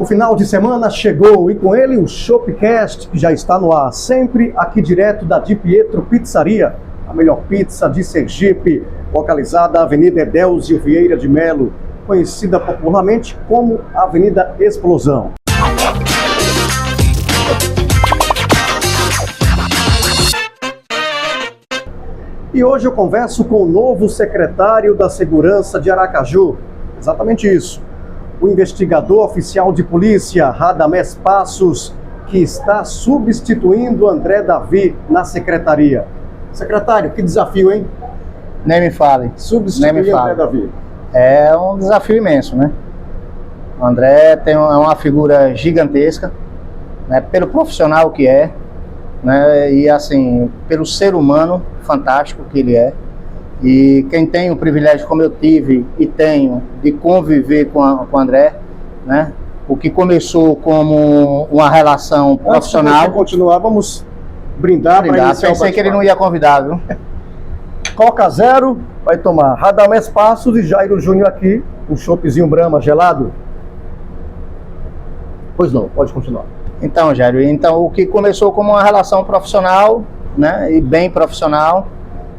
O final de semana chegou e com ele o Shopcast, que já está no ar, sempre aqui direto da Di Pietro Pizzaria, a melhor pizza de Sergipe, localizada na Avenida Edélzio Vieira de Melo, conhecida popularmente como Avenida Explosão. E hoje eu converso com o novo secretário da Segurança de Aracaju, exatamente isso. O investigador oficial de polícia, Radamés Passos, que está substituindo André Davi na secretaria. Secretário, que desafio, hein? Nem me fale. Substituir André Davi. É um desafio imenso, né? O André é uma figura gigantesca, né? Pelo profissional que é, né? E assim, pelo ser humano fantástico que ele é. E quem tem o privilégio, como eu tive e tenho, de conviver com o André, né? O que começou como uma relação profissional. Antes de você continuar, vamos brindar para iniciar. Pensei que ele não ia convidar, viu? Coca Zero vai tomar Radamés Passos e Jairo Júnior aqui, um choppzinho Brahma gelado. Pois não, pode continuar. Então, Jairo, o que começou como uma relação profissional, né? E bem profissional.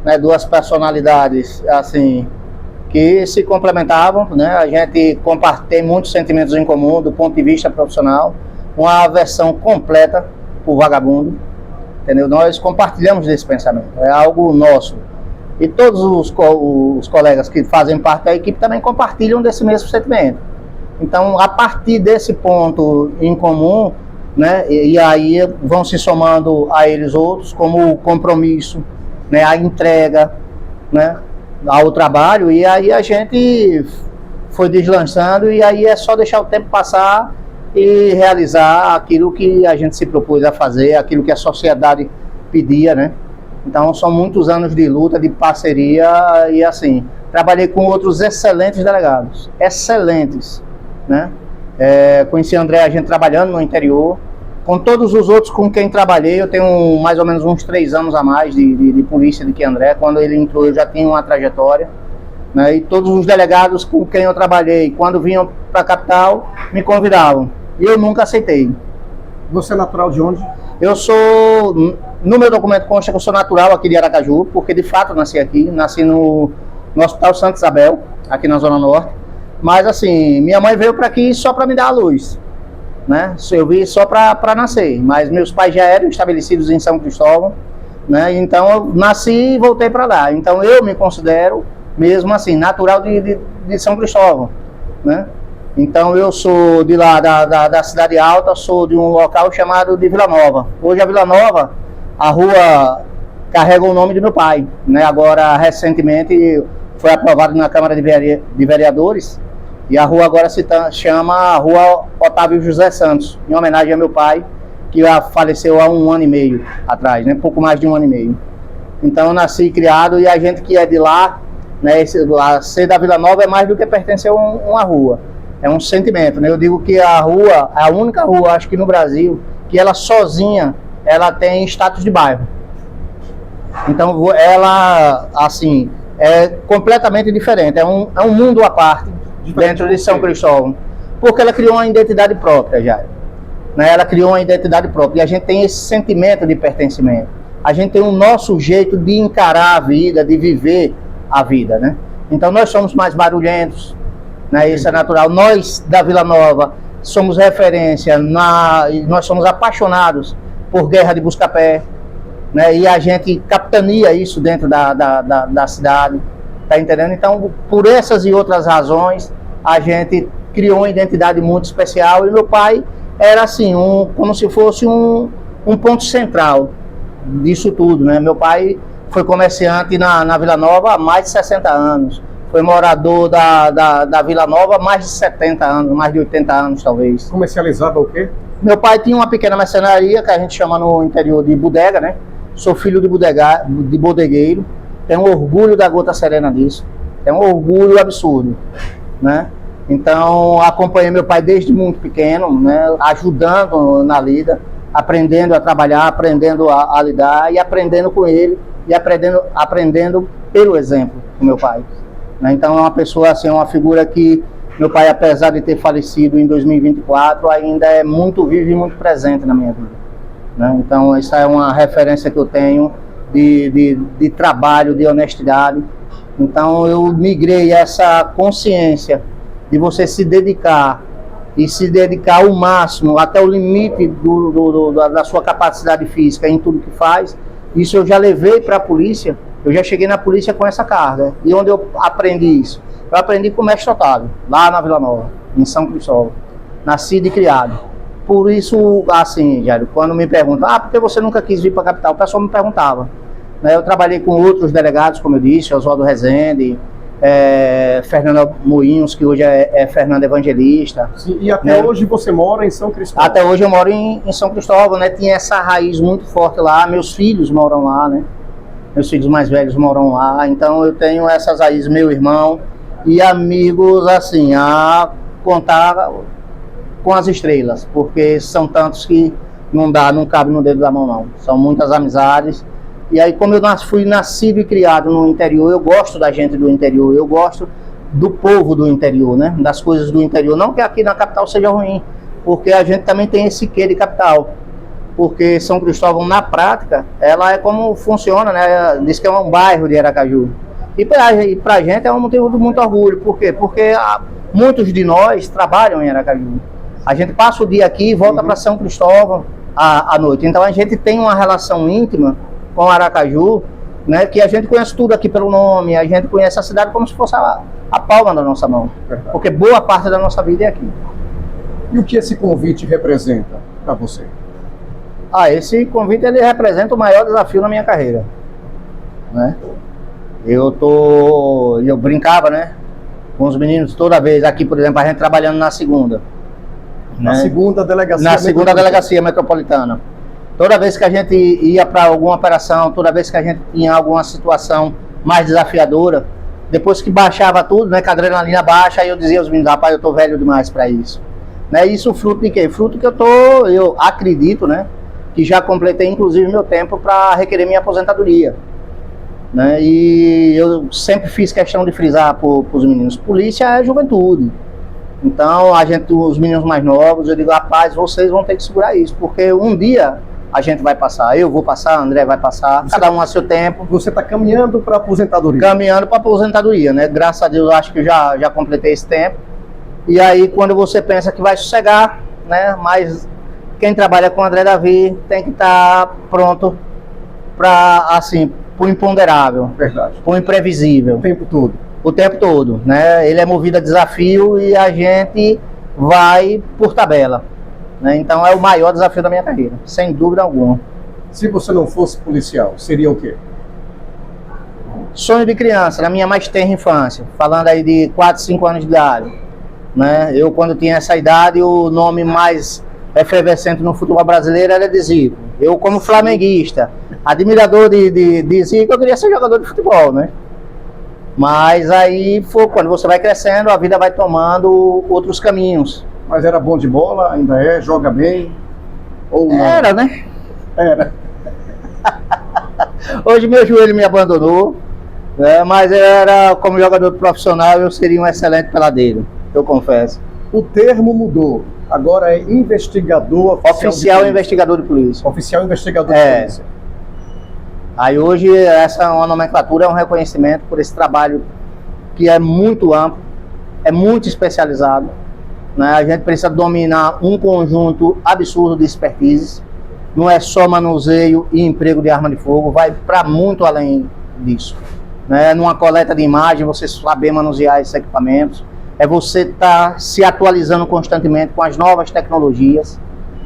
Né, duas personalidades assim que se complementavam, né? A gente tem muitos sentimentos em comum do ponto de vista profissional, uma aversão completa por vagabundo, entendeu? Nós compartilhamos desse pensamento, é algo nosso. E todos os colegas que fazem parte da equipe também compartilham desse mesmo sentimento. Então, a partir desse ponto em comum, né? E aí vão se somando a eles outros, como o compromisso, né, a entrega, né, ao trabalho, e aí a gente foi deslançando, e aí é só deixar o tempo passar e realizar aquilo que a gente se propôs a fazer, aquilo que a sociedade pedia, né? Então são muitos anos de luta, de parceria, e assim, trabalhei com outros excelentes delegados, excelentes, né? Conheci o André, a gente trabalhando no interior. Com todos os outros com quem trabalhei, eu tenho mais ou menos uns 3 anos a mais de polícia do que André. Quando ele entrou, eu já tinha uma trajetória, né? E todos os delegados com quem eu trabalhei, quando vinham para a capital, me convidavam. E eu nunca aceitei. Você é natural de onde? Eu sou, no meu documento consta que eu sou natural aqui de Aracaju, porque de fato nasci aqui, nasci no Hospital Santa Isabel, aqui na Zona Norte. Mas assim, minha mãe veio para aqui só para me dar a luz, né? Eu vim só para nascer, mas meus pais já eram estabelecidos em São Cristóvão, né? Então eu nasci e voltei para lá. Então eu me considero mesmo assim natural de São Cristóvão, né? Então eu sou de lá da Cidade Alta, sou de um local chamado de Vila Nova. Hoje a Vila Nova, a rua carrega o nome de meu pai, né? Agora recentemente foi aprovado na Câmara de Vereadores. E a rua agora se chama Rua Otávio José Santos, em homenagem ao meu pai, que faleceu há 1 ano e meio atrás, né? Pouco mais de 1 ano e meio. Então eu nasci e criado, e a gente que é de lá, né? Ser da Vila Nova é mais do que pertencer a uma rua. É um sentimento, né? Eu digo que a rua é a única rua, acho que no Brasil, que ela sozinha, ela tem status de bairro. Então ela, assim, é completamente diferente, é um mundo à parte dentro de São Cristóvão, porque ela criou uma identidade própria já, né? Ela criou uma identidade própria, e a gente tem esse sentimento de pertencimento, a gente tem o nosso jeito de encarar a vida, de viver a vida, né? Então nós somos mais barulhentos, né? Isso é natural. Nós da Vila Nova somos referência, nós somos apaixonados por Guerra de Buscapé, né? E a gente capitania isso dentro da cidade, tá entendendo? Então, por essas e outras razões, a gente criou uma identidade muito especial, e meu pai era assim, como se fosse um ponto central disso tudo, né? Meu pai foi comerciante na Vila Nova há mais de 60 anos, foi morador da Vila Nova há mais de 70 anos, mais de 80 anos talvez. Comercializava o quê? Meu pai tinha uma pequena mercenaria, que a gente chama no interior de bodega, né? Sou filho de bodegueiro, tenho orgulho da gota serena disso, é um orgulho absurdo, né? Então, acompanhei meu pai desde muito pequeno, né? Ajudando na lida, aprendendo a trabalhar, aprendendo a lidar, e aprendendo com ele, e aprendendo pelo exemplo do meu pai, né? Então, é uma pessoa assim, uma figura que Meu pai, apesar de ter falecido em 2024, ainda é muito vivo e muito presente na minha vida, né? Então, essa é uma referência que eu tenho de trabalho, de honestidade. Então, eu migrei essa consciência de você se dedicar e se dedicar ao máximo, até o limite da sua capacidade física em tudo que faz. Isso eu já levei para a polícia, eu já cheguei na polícia com essa carga. E onde eu aprendi isso? Eu aprendi com o mestre Otávio, lá na Vila Nova, em São Cristóvão, nascido e criado. Por isso, assim, Jairo, quando me perguntam, por que você nunca quis vir para a capital? O pessoal me perguntava. Eu trabalhei com outros delegados, como eu disse, Oswaldo Rezende, Fernando Moinhos, que hoje é Fernando Evangelista. Sim, e até hoje você mora em São Cristóvão? Até hoje eu moro em São Cristóvão, né? Tinha essa raiz muito forte lá, meus filhos moram lá, né? Meus filhos mais velhos moram lá, então eu tenho essas raízes, meu irmão e amigos, assim, a contar com as estrelas, porque são tantos que não cabe no dedo da mão, não. São muitas amizades. E aí, como eu fui nascido e criado no interior, eu gosto da gente do interior, eu gosto do povo do interior, né? Das coisas do interior. Não que aqui na capital seja ruim, porque a gente também tem esse quê de capital. Porque São Cristóvão, na prática, ela é como funciona, né? Diz que é um bairro de Aracaju. E pra gente é um motivo de muito orgulho. Por quê? Porque muitos de nós trabalham em Aracaju. A gente passa o dia aqui e volta para São Cristóvão à noite. Então a gente tem uma relação íntima com Aracaju, né, que a gente conhece tudo aqui pelo nome, a gente conhece a cidade como se fosse a palma da nossa mão. Verdade. Porque boa parte da nossa vida é aqui. E o que esse convite representa para você? Esse convite ele representa o maior desafio na minha carreira, né? Eu brincava, né, com os meninos toda vez aqui, por exemplo, a gente trabalhando na segunda. Na segunda delegacia. Na segunda delegacia metropolitana. Toda vez que a gente ia para alguma operação, toda vez que a gente tinha alguma situação mais desafiadora, depois que baixava tudo, né, que a adrenalina baixa, aí eu dizia aos meninos, rapaz, eu tô velho demais para isso. Né, isso fruto de quê? Fruto que eu acredito, né, que já completei inclusive meu tempo para requerer minha aposentadoria. Né, e eu sempre fiz questão de frisar para os meninos, polícia é juventude. Então, os meninos mais novos, eu digo, rapaz, vocês vão ter que segurar isso, porque um dia a gente vai passar, eu vou passar, André vai passar, cada um a seu tempo. Você está caminhando para a aposentadoria? Caminhando para a aposentadoria, né? Graças a Deus, eu acho que já completei esse tempo. E aí, quando você pensa que vai sossegar, né? Mas quem trabalha com o André Davi tem que estar pronto para, assim, para o imponderável. Verdade. Para o imprevisível. O tempo todo. O tempo todo, né? Ele é movido a desafio e a gente vai por tabela, né? Então é o maior desafio da minha carreira, sem dúvida alguma. Se você não fosse policial, seria o quê? Sonho de criança, na minha mais tenra infância, falando aí de 4, 5 anos de idade, né? Eu, quando tinha essa idade, o nome mais efervescente no futebol brasileiro era de Zico. Eu, como flamenguista, admirador de Zico, eu queria ser jogador de futebol, né? Mas aí, quando você vai crescendo, a vida vai tomando outros caminhos. Mas era bom de bola, ainda é? Joga bem? Ou não? Era, né? Era. Hoje meu joelho me abandonou, né? Mas como jogador profissional, eu seria um excelente peladeiro, eu confesso. O termo mudou. Agora é investigador oficial investigador de polícia. Oficial investigador de polícia. Aí hoje essa é uma nomenclatura, é um reconhecimento por esse trabalho que é muito amplo, é muito especializado, né? A gente precisa dominar um conjunto absurdo de expertises, não é só manuseio e emprego de arma de fogo, vai para muito além disso, né? Numa coleta de imagem, você saber manusear esses equipamentos, é você estar se atualizando constantemente com as novas tecnologias,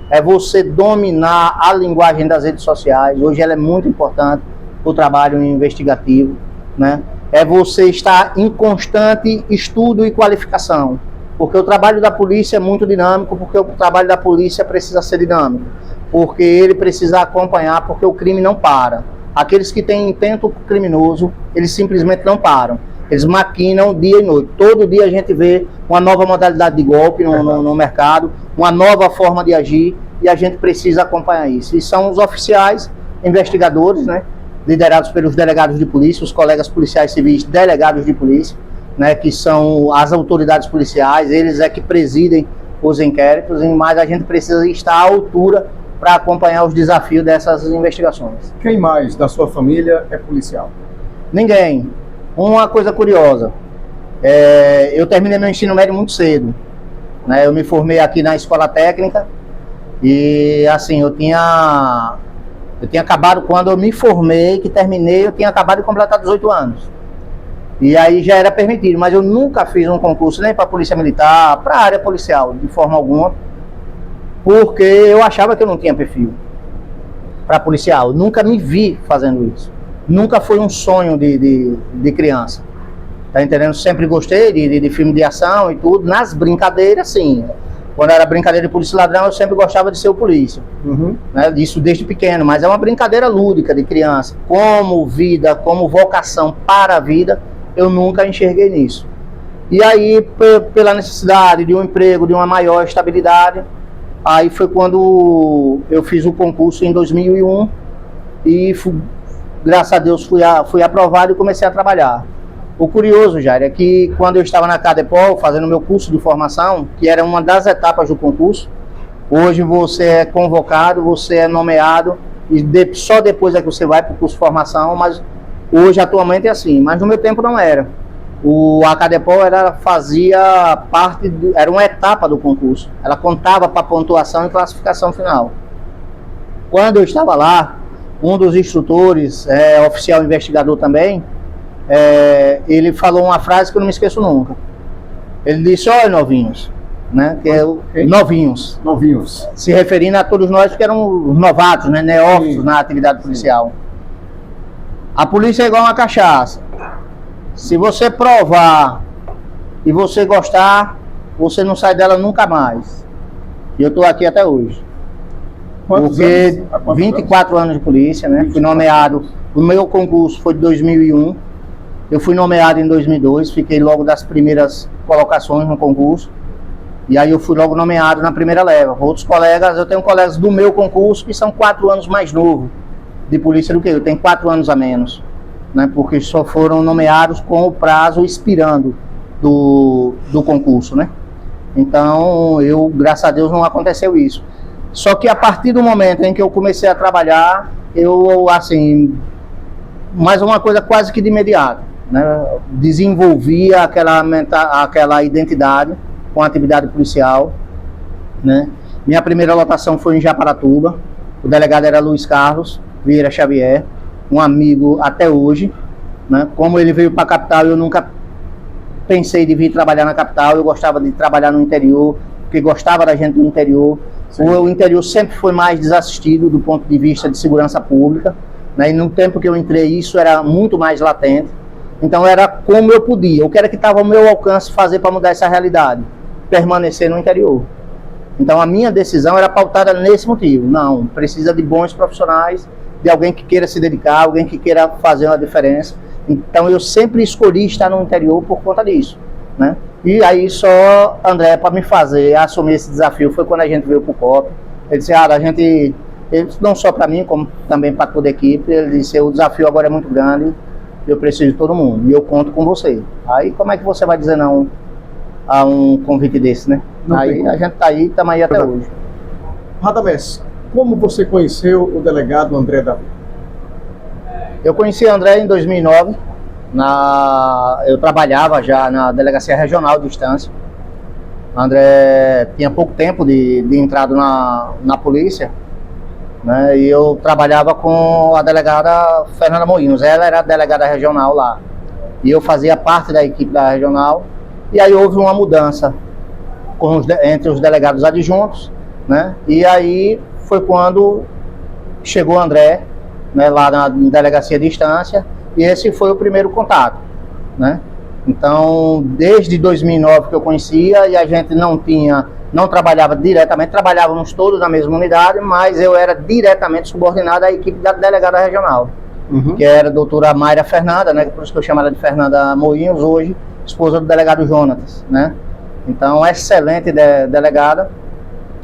é você dominar a linguagem das redes sociais. Hoje ela é muito importante, o trabalho investigativo, né? É você estar em constante estudo e qualificação, porque o trabalho da polícia é muito dinâmico, porque o trabalho da polícia precisa ser dinâmico, porque ele precisa acompanhar, porque o crime não para. Aqueles que têm intento criminoso, eles simplesmente não param. Eles maquinam dia e noite. Todo dia a gente vê uma nova modalidade de golpe no mercado, uma nova forma de agir, e a gente precisa acompanhar isso. E são os oficiais investigadores, né, liderados pelos delegados de polícia, os colegas policiais civis delegados de polícia, né, que são as autoridades policiais, eles é que presidem os inquéritos, mas a gente precisa estar à altura para acompanhar os desafios dessas investigações. Quem mais da sua família é policial? Ninguém. Uma coisa curiosa, eu terminei meu ensino médio muito cedo, né? Eu me formei aqui na escola técnica e assim, eu tinha acabado, quando eu me formei, que terminei, eu tinha acabado de completar 18 anos. E aí já era permitido, mas eu nunca fiz um concurso nem para a Polícia Militar, para a área policial, de forma alguma, porque eu achava que eu não tinha perfil para policial. Eu nunca me vi fazendo isso. Nunca foi um sonho de criança. Tá entendendo? Sempre gostei de filme de ação e tudo. Nas brincadeiras, sim. Quando era brincadeira de polícia e ladrão, eu sempre gostava de ser o polícia. Né? Isso desde pequeno, mas é uma brincadeira lúdica de criança. Como vida, como vocação para a vida, eu nunca enxerguei nisso. E aí, pela necessidade de um emprego, de uma maior estabilidade, aí foi quando eu fiz o concurso em 2001 e, graças a Deus, fui aprovado e comecei a trabalhar. O curioso, Jair, é que quando eu estava na Cadepol, fazendo meu curso de formação, que era uma das etapas do concurso, hoje você é convocado, você é nomeado, e só depois é que você vai para o curso de formação, mas hoje, atualmente, é assim. Mas no meu tempo não era. A Cadepol fazia parte, era uma etapa do concurso. Ela contava para pontuação e classificação final. Quando eu estava lá, um dos instrutores, oficial investigador também, ele falou uma frase que eu não me esqueço nunca. Ele disse: olha, novinhos, né? Que novinhos. Novinhos. Se referindo a todos nós que eram novatos, né? Neófitos na atividade policial. A polícia é igual uma cachaça. Se você provar e você gostar, você não sai dela nunca mais. E eu estou aqui até hoje. Quantos porque anos? 24 anos de polícia, né? Fui nomeado, o meu concurso foi de 2001. Eu fui nomeado em 2002, fiquei logo das primeiras colocações no concurso. E aí eu fui logo nomeado na primeira leva. Outros colegas, eu tenho colegas do meu concurso que são 4 anos mais novos de polícia do que eu. Tenho 4 anos a menos, né? Porque só foram nomeados com o prazo expirando do concurso, né? Então, graças a Deus, não aconteceu isso. Só que a partir do momento em que eu comecei a trabalhar, assim, mais uma coisa quase que de imediato, né? Desenvolvia aquela identidade com a atividade policial, né? Minha primeira lotação foi em Japaratuba. O delegado era Luiz Carlos Vieira Xavier, um amigo até hoje, né? Como ele veio para a capital, eu nunca pensei de vir trabalhar na capital. Eu gostava de trabalhar no interior, porque gostava da gente do interior. O interior sempre foi mais desassistido do ponto de vista de segurança pública, né? E no tempo que eu entrei, isso era muito mais latente. Então era como eu podia, o que era que estava ao meu alcance fazer para mudar essa realidade: permanecer no interior. Então a minha decisão era pautada nesse motivo. Não, precisa de bons profissionais, de alguém que queira se dedicar, alguém que queira fazer uma diferença. Então eu sempre escolhi estar no interior por conta disso, né? E aí só André, para me fazer assumir esse desafio, foi quando a gente veio para o COP. Ele disse: ele não só para mim, como também para toda a equipe, ele disse: o desafio agora é muito grande, eu preciso de todo mundo, e eu conto com você. Aí como é que você vai dizer não a um convite desse, né? Aí a gente tá aí, estamos aí até hoje. Radamés, como você conheceu o delegado André Davi? Eu conheci o André em 2009, eu trabalhava já na Delegacia Regional de Estância. O André tinha pouco tempo de entrado na polícia, né? E eu trabalhava com a delegada Fernanda Moinhos. Ela era a delegada regional lá, e eu fazia parte da equipe da regional. E aí houve uma mudança entre os delegados adjuntos, né? E aí foi quando chegou o André, né, lá na Delegacia de Estância, e esse foi o primeiro contato, né? Então, desde 2009 que eu conhecia, e a gente não trabalhava diretamente, trabalhávamos todos na mesma unidade, mas eu era diretamente subordinado à equipe da delegada regional, que era a doutora Mayra Fernanda, né? Por isso que eu chamo ela de Fernanda Moinhos hoje, esposa do delegado Jonatas, né? Então, excelente delegada.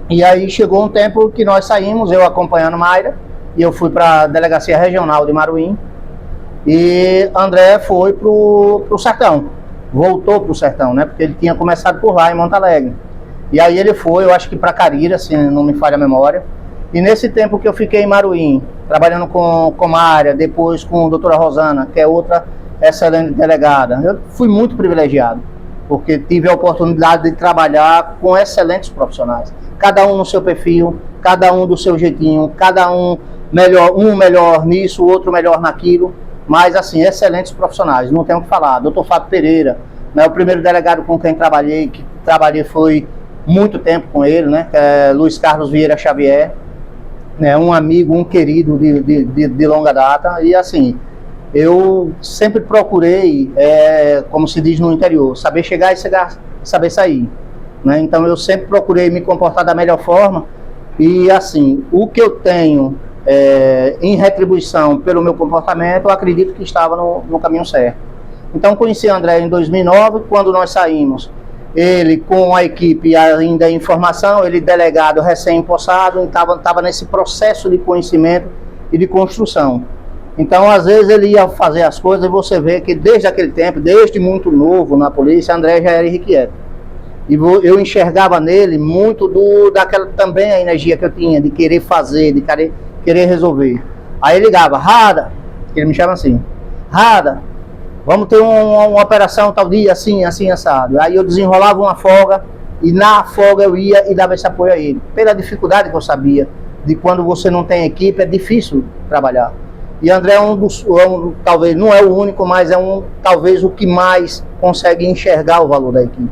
E aí chegou um tempo que nós saímos, eu acompanhando Mayra, e eu fui para a Delegacia Regional de Maruim, e André foi pro Sertão, voltou para o sertão, né? Porque ele tinha começado por lá, em Monte Alegre. E aí ele foi, eu acho que para Carira, se não me falha a memória. E nesse tempo que eu fiquei em Maruim, trabalhando com Mária, depois com a doutora Rosana, que é outra excelente delegada, eu fui muito privilegiado, porque tive a oportunidade de trabalhar com excelentes profissionais. Cada um no seu perfil, cada um do seu jeitinho, cada um melhor nisso, o outro melhor naquilo, mas assim, excelentes profissionais, não tenho o que falar. Doutor Fábio Pereira, né, o primeiro delegado com quem trabalhei foi muito tempo com ele, né, que é Luiz Carlos Vieira Xavier, né, um amigo, um querido de longa data, e assim, eu sempre procurei, como se diz no interior, saber chegar e saber sair, né? Então eu sempre procurei me comportar da melhor forma, e assim, o que eu tenho em retribuição pelo meu comportamento, eu acredito que estava no caminho certo. Então conheci André em 2009, quando nós saímos, ele com a equipe ainda em formação, ele delegado recém-empossado, estava nesse processo de conhecimento e de construção. Então, às vezes, ele ia fazer as coisas e você vê que desde aquele tempo, desde muito novo na polícia, André já era irrequieto. E eu enxergava nele muito daquela também a energia que eu tinha, de querer fazer, de querer resolver. Aí ele ligava, Rada, ele me chama assim, Rada, vamos ter uma operação tal dia, assim, assim, assado. Aí eu desenrolava uma folga, e na folga eu ia e dava esse apoio a ele. Pela dificuldade que eu sabia, de quando você não tem equipe, é difícil trabalhar. E André é talvez, não é o único, mas talvez o que mais consegue enxergar o valor da equipe.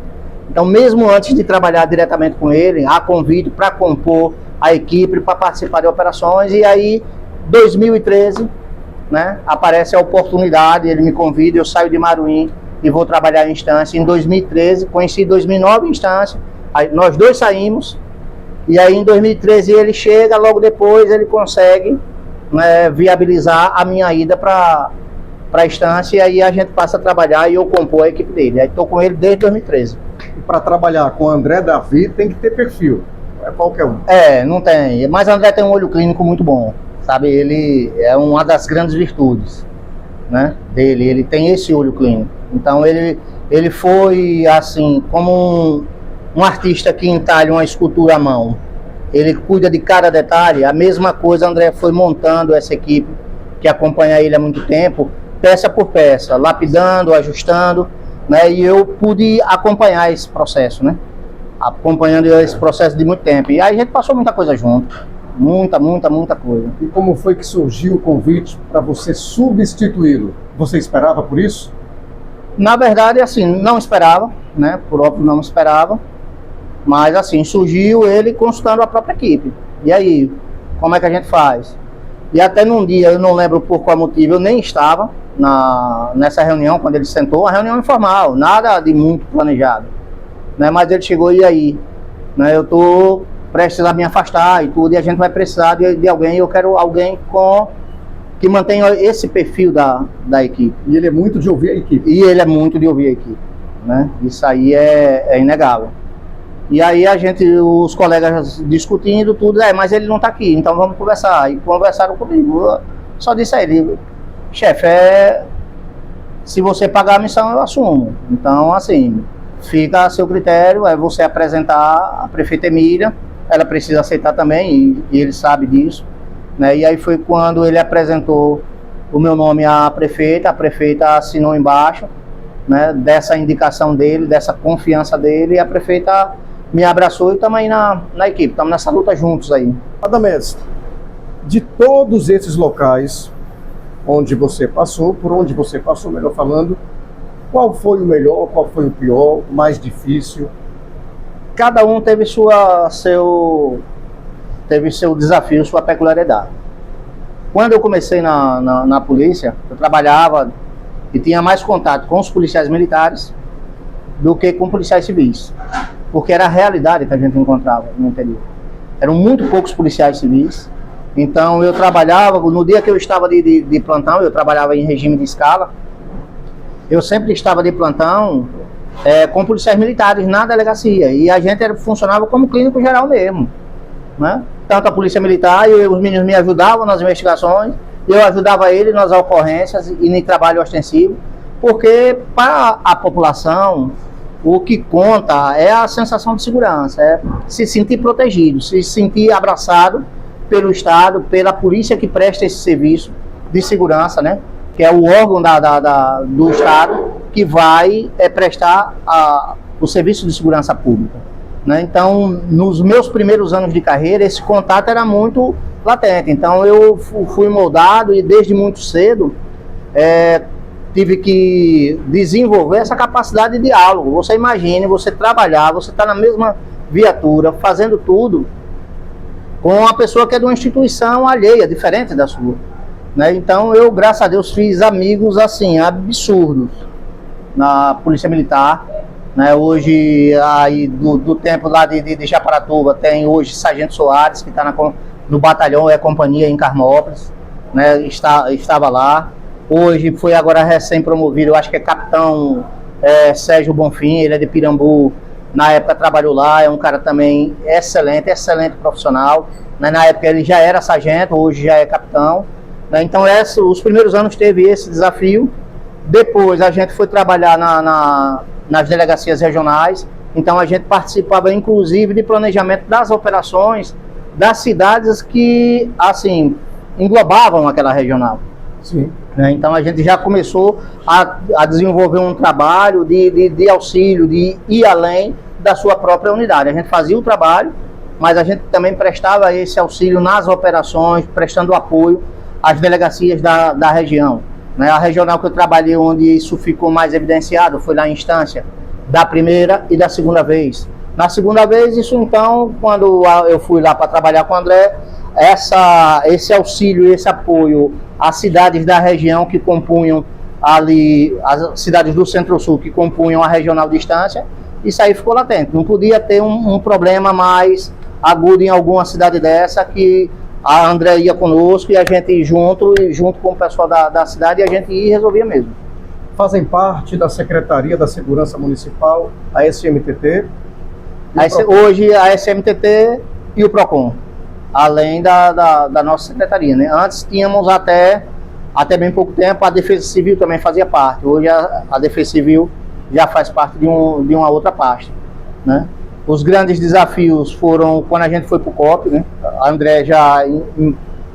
Então, mesmo antes de trabalhar diretamente com ele, há convite para compor a equipe, para participar de operações, e aí, 2013, né, aparece a oportunidade, ele me convida, eu saio de Maruim e vou trabalhar em instância. Em 2013, conheci 2009 em instância, aí nós dois saímos, e aí em 2013 ele chega, logo depois ele consegue, né, viabilizar a minha ida para a instância, e aí a gente passa a trabalhar e eu compor a equipe dele. Aí estou com ele desde 2013. E para trabalhar com André Davi tem que ter perfil, não é qualquer um. Não tem, mas André tem um olho clínico muito bom, sabe? Ele é uma das grandes virtudes, né, dele, ele tem esse olho clínico. Então ele foi assim, como um artista que entalha uma escultura à mão. Ele cuida de cada detalhe. A mesma coisa André foi montando essa equipe que acompanha ele há muito tempo, peça por peça, lapidando, ajustando, né? E eu pude acompanhar esse processo, né? Acompanhando esse processo de muito tempo. E aí a gente passou muita coisa junto. Muita coisa. E como foi que surgiu o convite para você substituí-lo? Você esperava por isso? Na verdade, assim, não esperava, né? Por óbvio, não esperava. Mas assim, surgiu ele consultando a própria equipe. E aí, como é que a gente faz? E até num dia, eu não lembro por qual motivo, eu nem estava nessa reunião, quando ele sentou, uma reunião informal, nada de muito planejado, né? Mas ele chegou, e aí? Né? Eu estou prestes a me afastar e tudo, e a gente vai precisar de alguém, eu quero alguém que mantenha esse perfil da equipe. E ele é muito de ouvir a equipe. E ele é muito de ouvir a equipe, né? Isso aí é inegável. E aí os colegas discutindo tudo, mas ele não está aqui, então vamos conversar. E conversaram comigo. Eu só disse a ele, chefe, se você pagar a missão, eu assumo. Então, assim, fica a seu critério, é você apresentar a prefeita Emília, ela precisa aceitar também, e ele sabe disso, né? E aí foi quando ele apresentou o meu nome à prefeita, a prefeita assinou embaixo, né, dessa indicação dele, dessa confiança dele, e a prefeita me abraçou e estamos aí na equipe, estamos nessa luta juntos aí. Adamés, de todos esses locais onde você passou, por onde você passou, melhor falando, qual foi o melhor, qual foi o pior, o mais difícil? Cada um teve seu desafio, sua peculiaridade. Quando eu comecei na polícia, eu trabalhava e tinha mais contato com os policiais militares do que com policiais civis, porque era a realidade que a gente encontrava no interior. Eram muito poucos policiais civis, então eu trabalhava, no dia que eu estava de plantão, eu trabalhava em regime de escala, eu sempre estava de plantão com policiais militares na delegacia, e a gente funcionava como clínico geral mesmo, né? Tanto a polícia militar, os meninos me ajudavam nas investigações, eu ajudava ele nas ocorrências e no trabalho ostensivo, Porque para a população, o que conta é a sensação de segurança, é se sentir protegido, se sentir abraçado pelo Estado, pela polícia que presta esse serviço de segurança, né? Que é o órgão do Estado que vai prestar o serviço de segurança pública. Né? Então, nos meus primeiros anos de carreira, esse contato era muito latente. Então, eu fui moldado e desde muito cedo tive que desenvolver essa capacidade de diálogo. Você imagine, você trabalhar, você está na mesma viatura, fazendo tudo com uma pessoa que é de uma instituição alheia, diferente da sua. Né? Então, eu, graças a Deus, fiz amigos assim, absurdos na Polícia Militar. Né? Hoje, aí, do tempo lá de Japaratuba, tem hoje Sargento Soares, que está no batalhão, companhia em Carmópolis, né? Estava lá. Hoje foi agora recém-promovido, eu acho que é capitão Sérgio Bonfim, ele é de Pirambu, na época trabalhou lá, é um cara também excelente profissional. Né? Na época ele já era sargento, hoje já é capitão. Né? Então os primeiros anos teve esse desafio. Depois a gente foi trabalhar nas delegacias regionais, então a gente participava inclusive de planejamento das operações das cidades que, assim, englobavam aquela regional. Sim. Então a gente já começou a desenvolver um trabalho de auxílio, de ir além da sua própria unidade. A gente fazia o trabalho, mas a gente também prestava esse auxílio nas operações, prestando apoio às delegacias da região. A regional que eu trabalhei, onde isso ficou mais evidenciado, foi na instância da primeira e da segunda vez. Na segunda vez, isso então, quando eu fui lá para trabalhar com o André, esse auxílio, esse apoio às cidades da região que compunham ali, as cidades do Centro-Sul que compunham a regional de Estância, isso aí ficou latente. Não podia ter um problema mais agudo em alguma cidade dessa, que a André ia conosco e a gente junto com o pessoal da cidade, a gente ia e resolvia mesmo. Fazem parte da Secretaria da Segurança Municipal, a SMTT? Hoje a SMTT e o PROCON, além da nossa secretaria, né? Antes tínhamos até bem pouco tempo a Defesa Civil também fazia parte. Hoje a Defesa Civil já faz parte de uma outra pasta, né? Os grandes desafios foram quando a gente foi para o COP, né? A André já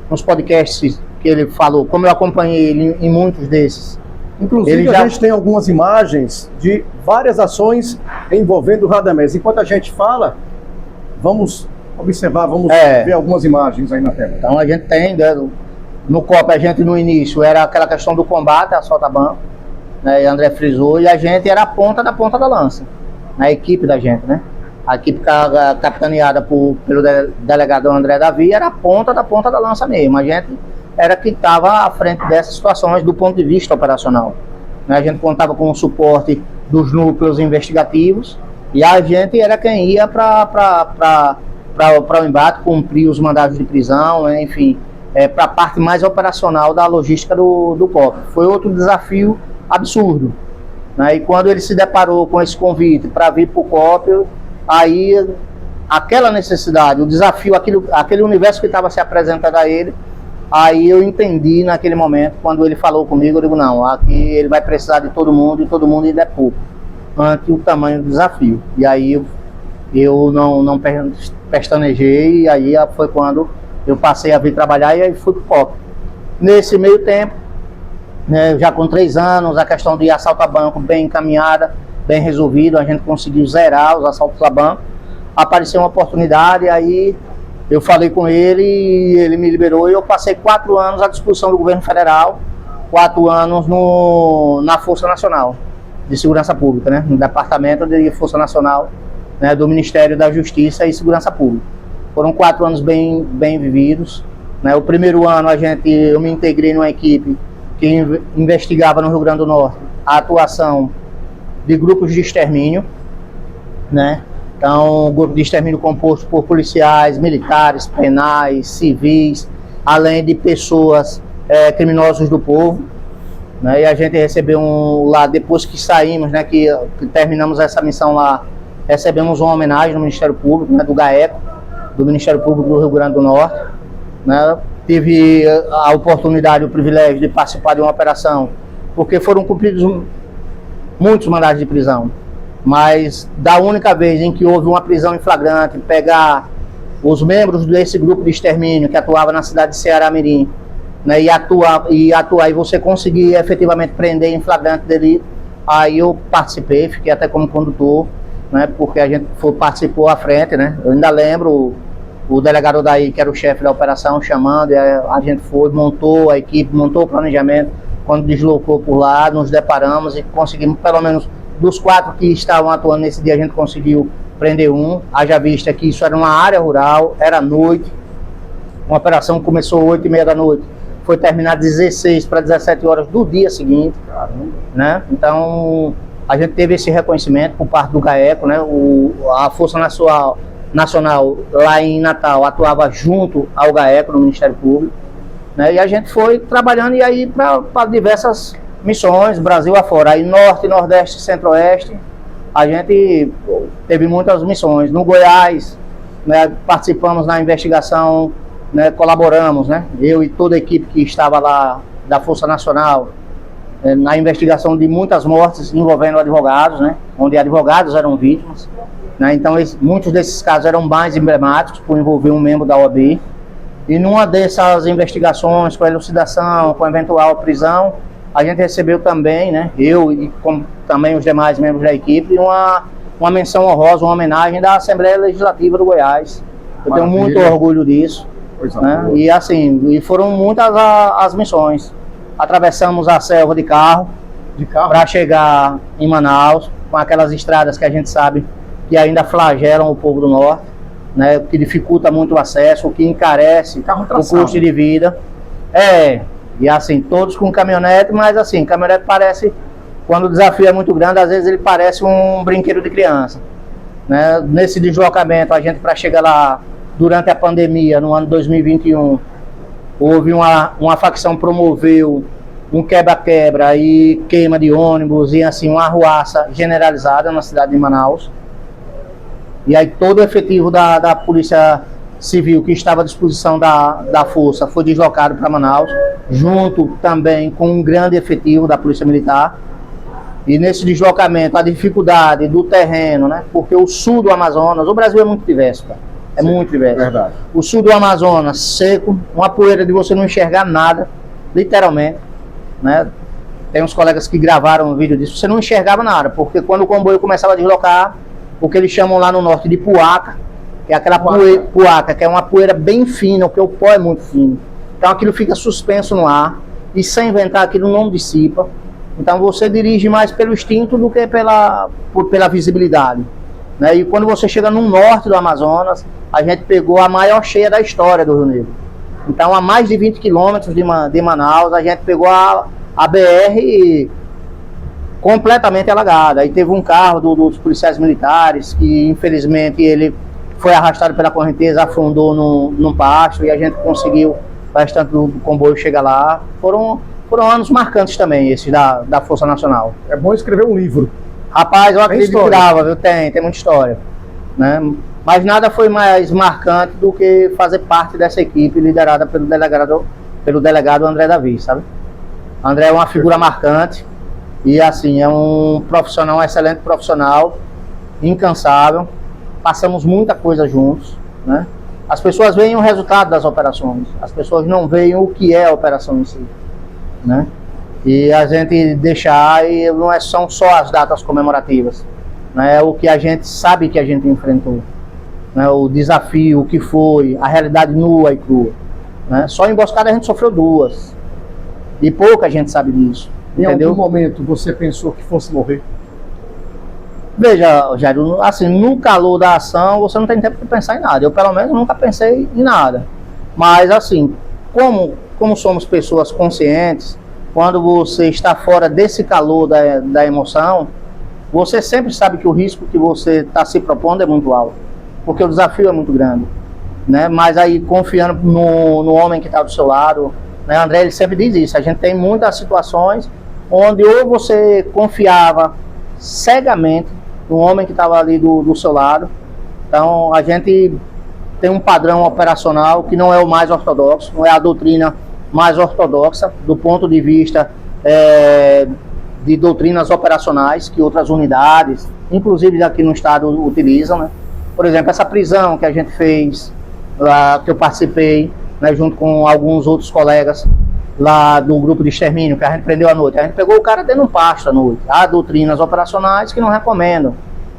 nos podcasts que ele falou, como eu acompanhei ele em muitos desses. Inclusive a gente tem algumas imagens de várias ações envolvendo o Radamés. Enquanto a gente fala, vamos observar, ver algumas imagens aí na tela. Então a gente tem, né, no COP a gente no início era aquela questão do combate a assalto-banco, né, e André frisou, e a gente era a ponta da lança, na equipe da gente, né? A equipe capitaneada pelo delegado André Davi era a ponta da lança mesmo. A gente era que estava à frente dessas situações do ponto de vista operacional. A gente contava com o suporte dos núcleos investigativos e a gente era quem ia para o embate, cumprir os mandados de prisão, enfim, para a parte mais operacional da logística do COP. Foi outro desafio absurdo. Né? E quando ele se deparou com esse convite para vir para o COP, aí aquela necessidade, o desafio, aquele universo que estava se apresentando a ele, aí eu entendi naquele momento, quando ele falou comigo, eu digo, não, aqui ele vai precisar de todo mundo e todo mundo ainda é pouco, ante o tamanho do desafio. E aí eu não pestanejei, e aí foi quando eu passei a vir trabalhar e aí fui pro COP. Nesse meio tempo, né, já com 3 anos, a questão de assalto a banco bem encaminhada, bem resolvido, a gente conseguiu zerar os assaltos a banco. Apareceu uma oportunidade, aí eu falei com ele e ele me liberou e eu passei 4 anos à disposição do governo federal, 4 anos na Força Nacional de Segurança Pública, né, no Departamento de Força Nacional, né, do Ministério da Justiça e Segurança Pública. Foram 4 anos bem vividos. Né. O primeiro ano eu me integrei numa equipe que investigava no Rio Grande do Norte a atuação de grupos de extermínio, né? Então, grupo de extermínio composto por policiais, militares, penais, civis, além de pessoas criminosos do povo, né? E a gente recebeu lá, depois que saímos, né, que terminamos essa missão lá, recebemos uma homenagem no Ministério Público, né, do GAECO, do Ministério Público do Rio Grande do Norte, né? Tive a oportunidade, o privilégio de participar de uma operação porque foram cumpridos muitos mandados de prisão. Mas da única vez em que houve uma prisão em flagrante, pegar os membros desse grupo de extermínio que atuava na cidade de Ceará-Mirim, né, e atuar e você conseguir efetivamente prender em flagrante delito, aí eu participei, fiquei até como condutor, né, porque a gente participou à frente, né. Eu ainda lembro o delegado daí, que era o chefe da operação, chamando, e a gente foi, montou a equipe, montou o planejamento. Quando deslocou por lá, nos deparamos e conseguimos, pelo menos dos 4 que estavam atuando nesse dia, a gente conseguiu prender um. Haja vista que isso era uma área rural, era noite, uma operação que começou 8h30 da noite, foi terminada 16 para 17 horas do dia seguinte. Caramba. Né? Então a gente teve esse reconhecimento por parte do GAECO, né? A Força Nacional lá em Natal atuava junto ao GAECO, no Ministério Público, né? E a gente foi trabalhando e aí para diversas missões, Brasil afora, aí Norte, Nordeste, Centro-Oeste, a gente teve muitas missões. No Goiás, né, participamos na investigação, né, colaboramos, né, eu e toda a equipe que estava lá da Força Nacional, na investigação de muitas mortes envolvendo advogados, né, onde advogados eram vítimas, né, então muitos desses casos eram mais emblemáticos por envolver um membro da OAB, e numa dessas investigações com elucidação, com eventual prisão, a gente recebeu também, né, eu e como também os demais membros da equipe, uma menção honrosa, uma homenagem da Assembleia Legislativa do Goiás. Eu tenho muito orgulho disso, né? E assim, e foram muitas as missões. Atravessamos a selva de carro para chegar em Manaus, com aquelas estradas que a gente sabe que ainda flagelam o povo do norte, né, que dificulta muito o acesso, o que encarece o custo de vida. E assim, todos com caminhonete, mas assim, caminhonete parece, quando o desafio é muito grande, às vezes ele parece um brinquedo de criança, né? Nesse deslocamento, a gente, para chegar lá, durante a pandemia, no ano 2021, houve uma facção promoveu um quebra-quebra e queima de ônibus e assim, uma arruaça generalizada na cidade de Manaus. E aí todo o efetivo da Polícia Civil que estava à disposição da Força foi deslocado para Manaus, junto também com um grande efetivo da Polícia Militar. E nesse deslocamento, a dificuldade do terreno, né? Porque o sul do Amazonas, o Brasil é muito diverso, cara. É muito diverso. Verdade. O sul do Amazonas, seco, uma poeira de você não enxergar nada, literalmente, né? Tem uns colegas que gravaram um vídeo disso, você não enxergava nada, porque quando o comboio começava a deslocar, o que eles chamam lá no norte de puaca, que é aquela puaca, que é uma poeira bem fina, porque o pó é muito fino. Então aquilo fica suspenso no ar, e sem ventar aquilo não dissipa. Então você dirige mais pelo instinto do que pela visibilidade, né? E quando você chega no norte do Amazonas, a gente pegou a maior cheia da história do Rio Negro. Então a mais de 20 quilômetros de Manaus, a gente pegou a BR completamente alagada. Aí teve um carro dos policiais militares que infelizmente ele foi arrastado pela correnteza, afundou num pasto, e a gente conseguiu o restante do comboio chegar lá. Foram anos marcantes também, esses da Força Nacional. É bom escrever um livro. Rapaz, eu acredito que dava, viu? Tem muita história, né? Mas nada foi mais marcante do que fazer parte dessa equipe liderada pelo delegado André Davi, sabe? André é uma figura marcante e assim, é um profissional, um excelente profissional, incansável. Passamos muita coisa juntos, né? As pessoas veem o resultado das operações, as pessoas não veem o que é a operação em si, né? E a gente deixar, e não são só as datas comemorativas, né? É o que a gente sabe que a gente enfrentou, né? O desafio, o que foi, a realidade nua e crua, né? Só emboscada a gente sofreu 2, e pouca gente sabe disso. Em entendeu? Algum momento você pensou que fosse morrer? Veja, Jairo, assim, no calor da ação você não tem tempo de pensar em nada. Eu pelo menos nunca pensei em nada. Mas assim, como somos pessoas conscientes, quando você está fora desse calor da emoção, você sempre sabe que o risco que você está se propondo é muito alto, porque o desafio é muito grande, né? Mas aí confiando no homem que está do seu lado, né? André, ele sempre diz isso, a gente tem muitas situações onde ou você confiava cegamente no homem que estava ali do seu lado. Então a gente tem um padrão operacional que não é o mais ortodoxo, não é a doutrina mais ortodoxa do ponto de vista de doutrinas operacionais que outras unidades, inclusive aqui no estado, utilizam, né? Por exemplo, essa prisão que a gente fez, lá, que eu participei, né, junto com alguns outros colegas lá do grupo de extermínio, que a gente prendeu à noite. A gente pegou o cara dentro de um pasto à noite. Há doutrinas operacionais que não recomendam.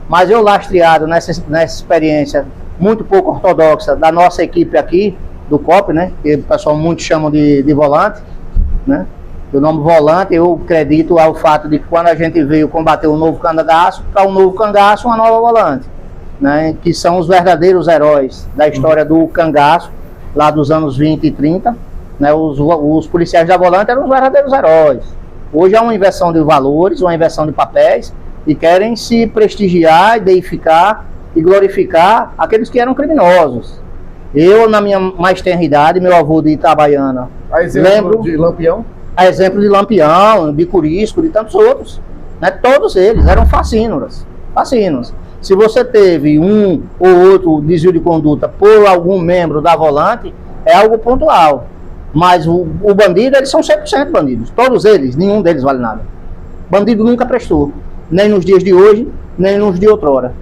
Mas eu, lastreado nessa experiência muito pouco ortodoxa da nossa equipe aqui, do COP, né, que o pessoal muito chama de volante, né? O nome volante eu acredito ao fato de que quando a gente veio combater o novo cangaço, para o novo cangaço uma nova volante, né, que são os verdadeiros heróis da história do cangaço, lá dos anos 20 e 30, né, os policiais da volante eram os verdadeiros heróis. Hoje há uma inversão de valores, uma inversão de papéis, e querem se prestigiar, deificar e glorificar aqueles que eram criminosos. Eu, na minha mais tenra idade, meu avô de Itabaiana, lembro de Lampião? A exemplo de Lampião, de Curisco, de tantos outros, né? Todos eles eram fascínoras. Se você teve um ou outro desvio de conduta por algum membro da volante, é algo pontual. Mas o bandido, eles são 100% bandidos. Todos eles, nenhum deles vale nada. Bandido nunca prestou. Nem nos dias de hoje, nem nos de outrora.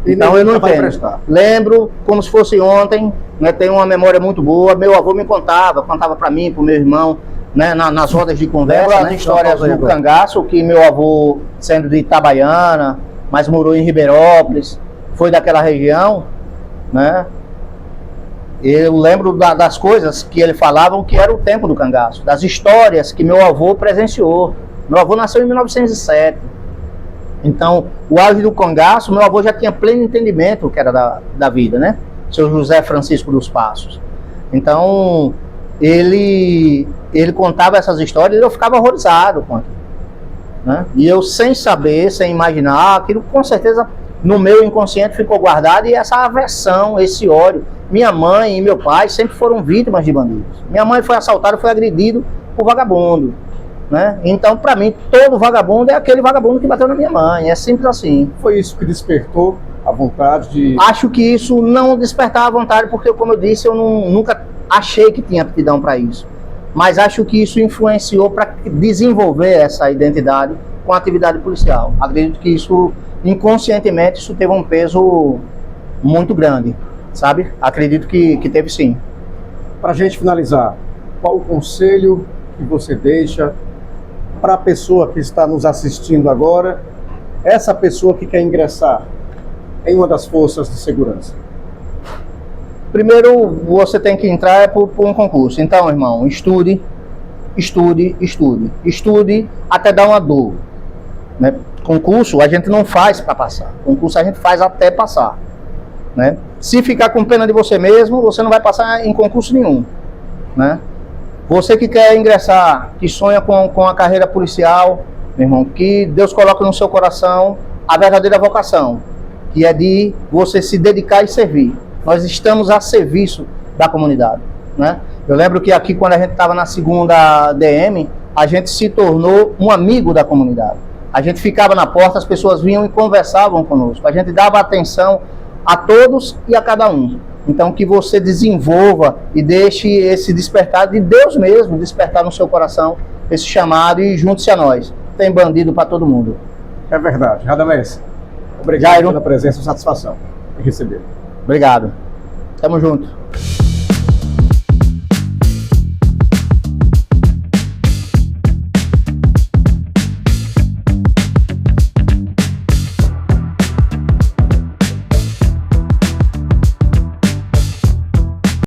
Então eu não entendo. Lembro como se fosse ontem, né? Tenho uma memória muito boa. Meu avô me contava para mim, para o meu irmão, né, nas rodas de conversa, né, histórias do cangaço, que meu avô, sendo de Itabaiana, mas morou em Ribeirópolis, foi daquela região, né? Eu lembro das coisas que ele falava, que era o tempo do cangaço, das histórias que meu avô presenciou. Meu avô nasceu em 1907. Então, o auge do cangaço, meu avô já tinha pleno entendimento do que era da vida, né? Seu José Francisco dos Passos. Então, ele contava essas histórias e eu ficava horrorizado com aquilo, né? E eu, sem saber, sem imaginar, aquilo com certeza no meu inconsciente ficou guardado, e essa aversão, esse ódio. Minha mãe e meu pai sempre foram vítimas de bandidos. Minha mãe foi assaltada, foi agredido por vagabundo, né? Então, para mim, todo vagabundo é aquele vagabundo que bateu na minha mãe, é simples assim. Foi isso que despertou a vontade de... Acho que isso não despertava a vontade, porque, como eu disse, eu nunca achei que tinha aptidão para isso. Mas acho que isso influenciou para desenvolver essa identidade com a atividade policial. Acredito que isso, inconscientemente, isso teve um peso muito grande, sabe? Acredito que teve sim. Para a gente finalizar, qual o conselho que você deixa para a pessoa que está nos assistindo agora, essa pessoa que quer ingressar em uma das forças de segurança? Primeiro, você tem que entrar por um concurso. Então, irmão, estude até dar uma dor, né? Concurso a gente não faz para passar. Concurso a gente faz até passar, né? Se ficar com pena de você mesmo, você não vai passar em concurso nenhum, né? Você que quer ingressar, que sonha com a carreira policial, meu irmão, que Deus coloque no seu coração a verdadeira vocação, que é de você se dedicar e servir. Nós estamos a serviço da comunidade, né? Eu lembro que aqui, quando a gente estava na segunda DM, a gente se tornou um amigo da comunidade. A gente ficava na porta, as pessoas vinham e conversavam conosco. A gente dava atenção a todos e a cada um. Então, que você desenvolva e deixe esse despertar de Deus mesmo, despertar no seu coração esse chamado, e junte-se a nós. Tem bandido para todo mundo. É verdade. Radamés, obrigado pela presença e satisfação em receber. Obrigado. Tamo junto.